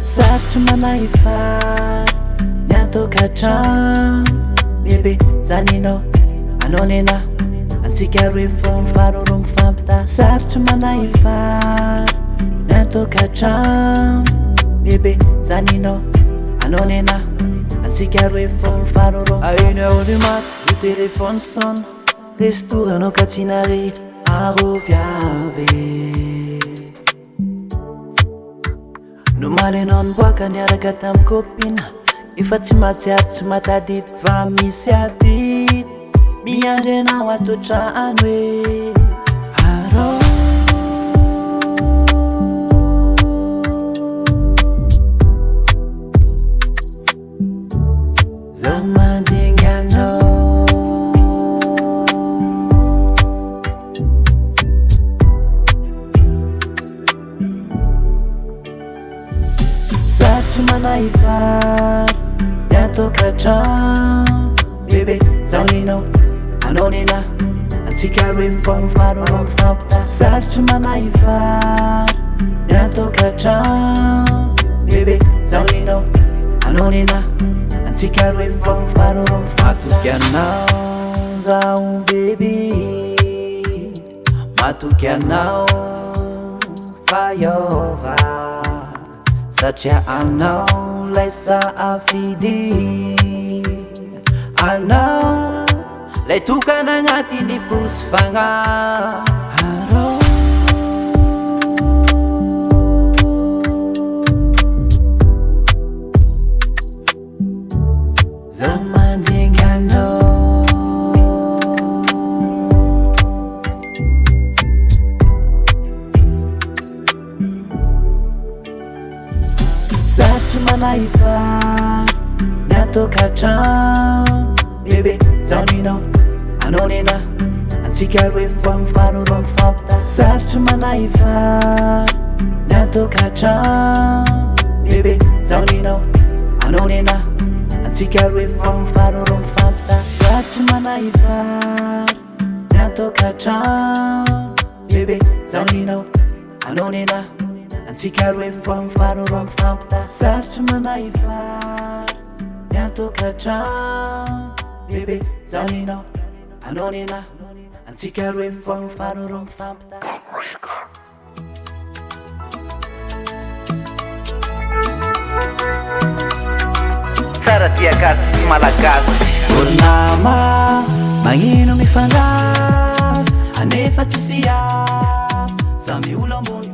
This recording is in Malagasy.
Sarotry manahifary ny atôkatrano bebe zany anao anao nena antsika roe fô mifaroro mifampita sarotry manahifary ny atôkatrano bebe zany anao nena antsika roe fô mifaroro à 1h du mat le téléphone sonne restauranao ka tsy nare Aviavy nomaly anao niboaka niaraka tamy copine efa tsy mahatsiaro tsy matadity fa misy adity miandry anao atôtrano hoe arô zaho mandingy anao sarotry manahifary ny atôkatrano bebe zaho ninao anao nena antsika roe fô mifaroro mifampita sarotry manahifary ny atôkatrano bebe zaho ninao anao nena antsika roe fô mifaroro mifatoky anao zaho bebe matoky anao fahaiova satria anao laisa afidy anao lay tokana agnatiny fosy fagnaharo zaho mandingy anao sarotry manahifary ny atôkatrano bebe zaho ninao anao nena antsika roe fô mifaroro mifampita sarotry manahifary ny atôkatrano bebe zaho ninao anao nena antsika roe fô mifaroro mifampita sarotry manahifary ny atôkatrano bebe zaho ninao anao nena antsika roe fô mifaroro mifampita sarotry manahifary ny atôkatrano bebe zaho ninao anao nena antsika roe fô mifaroro mifampita Tsaradia Akartis Malagasy olonama magnino mifandavy anefa tsy siavy samy olo ambony